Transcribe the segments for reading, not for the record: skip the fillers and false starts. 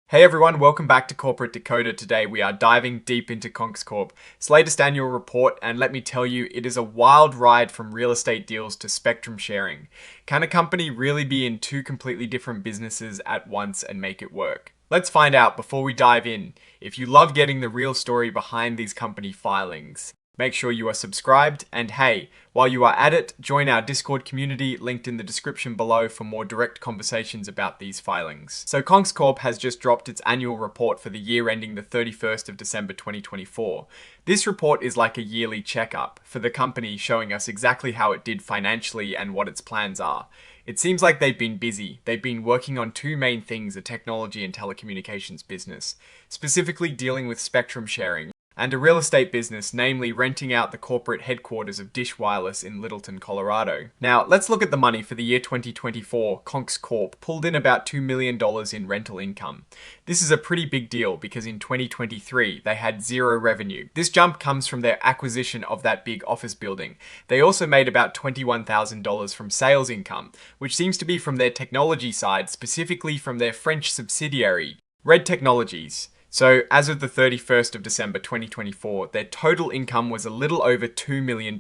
Hey everyone, welcome back to Corporate Decoder. Today we are diving deep into CONX Corp's latest annual report, and let me tell you, it is a wild ride from real estate deals to spectrum sharing. Can a company really be in two completely different businesses at once and make it work? Let's find out before we dive in. If you love getting the real story behind these company filings, make sure you are subscribed, and hey, while you are at it, join our Discord community linked in the description below for more direct conversations about these filings. So CONX Corp has just dropped its annual report for the year ending the 31st of December 2024. This report is like a yearly checkup for the company, showing us exactly how it did financially and what its plans are. It seems like they've been busy. They've been working on two main things: a technology and telecommunications business, specifically dealing with spectrum sharing, and a real estate business, namely renting out the corporate headquarters of Dish Wireless in Littleton, Colorado. Now, let's look at the money for the year 2024. CONX Corp pulled in about $2 million in rental income. This is a pretty big deal because in 2023, they had zero revenue. This jump comes from their acquisition of that big office building. They also made about $21,000 from sales income, which seems to be from their technology side, specifically from their French subsidiary, Red Technologies. So as of the 31st of December 2024, their total income was a little over $2 million.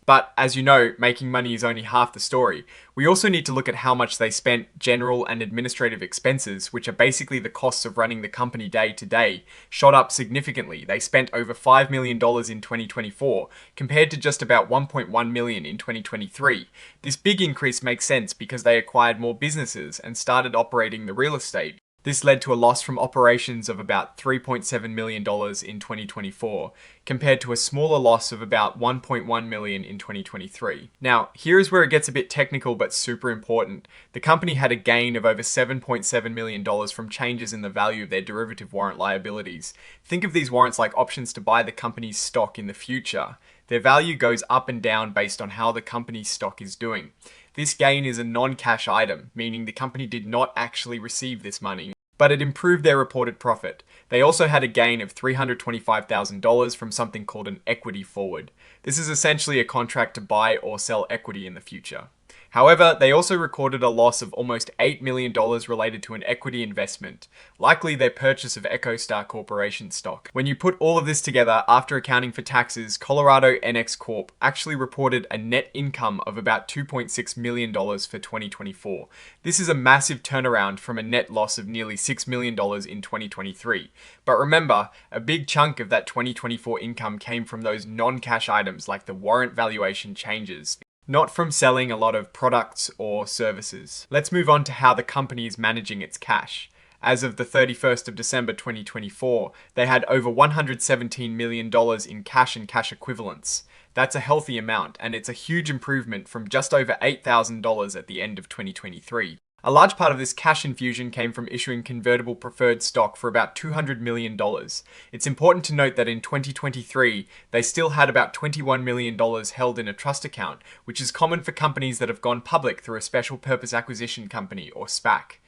But as you know, making money is only half the story. We also need to look at how much they spent general and administrative expenses, which are basically the costs of running the company day to day, shot up significantly. They spent over $5 million in 2024, compared to just about $1.1 million in 2023. This big increase makes sense because they acquired more businesses and started operating the real estate. This led to a loss from operations of about $3.7 million in 2024, compared to a smaller loss of about $1.1 million in 2023. Now, here is where it gets a bit technical but super important. The company had a gain of over $7.7 million from changes in the value of their derivative warrant liabilities. Think of these warrants like options to buy the company's stock in the future. Their value goes up and down based on how the company's stock is doing. This gain is a non-cash item, meaning the company did not actually receive this money, but it improved their reported profit. They also had a gain of $325,000 from something called an equity forward. This is essentially a contract to buy or sell equity in the future. However, they also recorded a loss of almost $8 million related to an equity investment, likely their purchase of EchoStar Corporation stock. When you put all of this together, after accounting for taxes, CONX Corp actually reported a net income of about $2.6 million for 2024. This is a massive turnaround from a net loss of nearly $6 million in 2023. But remember, a big chunk of that 2024 income came from those non-cash items like the warrant valuation changes, not from selling a lot of products or services. Let's move on to how the company is managing its cash. As of the 31st of December 2024, they had over $117 million in cash and cash equivalents. That's a healthy amount, and it's a huge improvement from just over $8,000 at the end of 2023. A large part of this cash infusion came from issuing convertible preferred stock for about $200 million. It's important to note that in 2023, they still had about $21 million held in a trust account, which is common for companies that have gone public through a special purpose acquisition company or SPAC.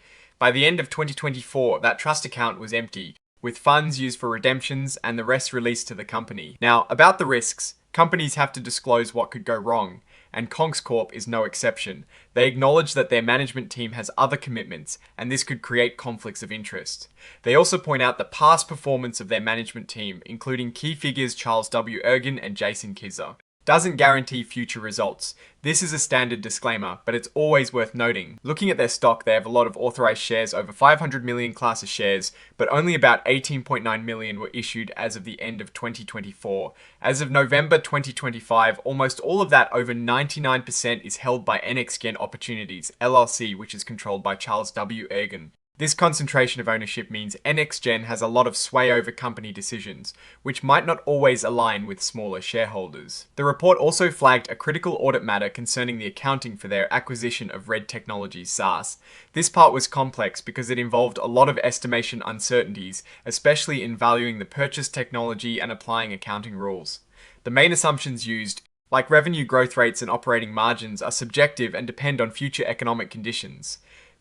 By the end of 2024, that trust account was empty, with funds used for redemptions and the rest released to the company. Now, about the risks, companies have to disclose what could go wrong, and CONX Corp is no exception. They acknowledge that their management team has other commitments, and this could create conflicts of interest. They also point out the past performance of their management team, including key figures Charles W. Ergen and Jason Kizer, doesn't guarantee future results. This is a standard disclaimer, but it's always worth noting. Looking at their stock, they have a lot of authorized shares, over 500 million class of shares, but only about 18.9 million were issued as of the end of 2024. As of November 2025, almost all of that, over 99%, is held by NXGen Opportunities, LLC, which is controlled by Charles W. Ergen. This concentration of ownership means NXGen has a lot of sway over company decisions, which might not always align with smaller shareholders. The report also flagged a critical audit matter concerning the accounting for their acquisition of Red Technologies SaaS. This part was complex because it involved a lot of estimation uncertainties, especially in valuing the purchased technology and applying accounting rules. The main assumptions used, like revenue growth rates and operating margins, are subjective and depend on future economic conditions.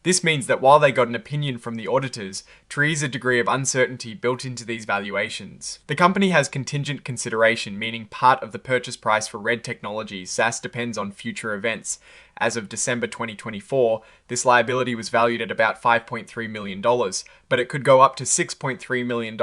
This means that while they got an opinion from the auditors, there is a degree of uncertainty built into these valuations. The company has contingent consideration, meaning part of the purchase price for Red Technologies SaaS depends on future events. As of December 2024, this liability was valued at about $5.3 million, but it could go up to $6.3 million.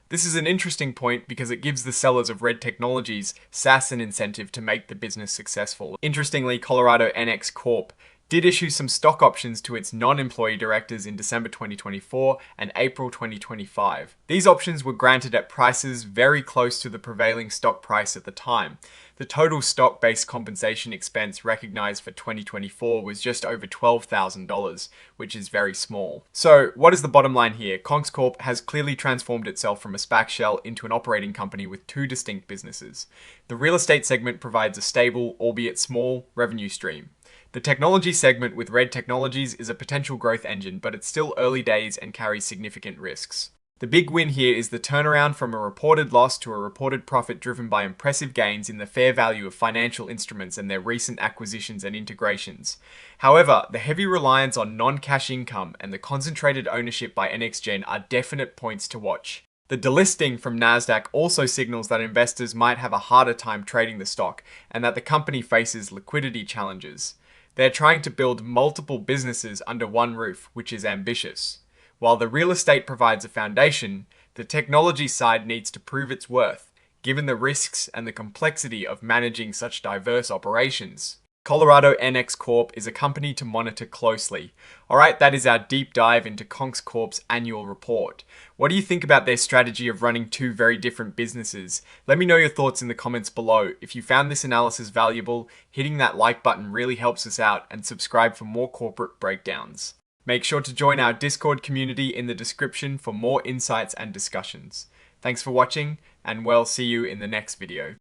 This is an interesting point because it gives the sellers of Red Technologies SaaS an incentive to make the business successful. Interestingly, CONX Corp did issue some stock options to its non-employee directors in December 2024 and April 2025. These options were granted at prices very close to the prevailing stock price at the time. The total stock-based compensation expense recognized for 2024 was just over $12,000, which is very small. So, what is the bottom line here? CONX Corp has clearly transformed itself from a SPAC shell into an operating company with two distinct businesses. The real estate segment provides a stable, albeit small, revenue stream. The technology segment with Red Technologies is a potential growth engine, but it's still early days and carries significant risks. The big win here is the turnaround from a reported loss to a reported profit driven by impressive gains in the fair value of financial instruments and their recent acquisitions and integrations. However, the heavy reliance on non-cash income and the concentrated ownership by NextGen are definite points to watch. The delisting from Nasdaq also signals that investors might have a harder time trading the stock and that the company faces liquidity challenges. They're trying to build multiple businesses under one roof, which is ambitious. While the real estate provides a foundation, the technology side needs to prove its worth, given the risks and the complexity of managing such diverse operations. CONX Corp is a company to monitor closely. Alright, that is our deep dive into CONX Corp's annual report. What do you think about their strategy of running two very different businesses? Let me know your thoughts in the comments below. If you found this analysis valuable, hitting that like button really helps us out, and subscribe for more corporate breakdowns. Make sure to join our Discord community in the description for more insights and discussions. Thanks for watching, and we'll see you in the next video.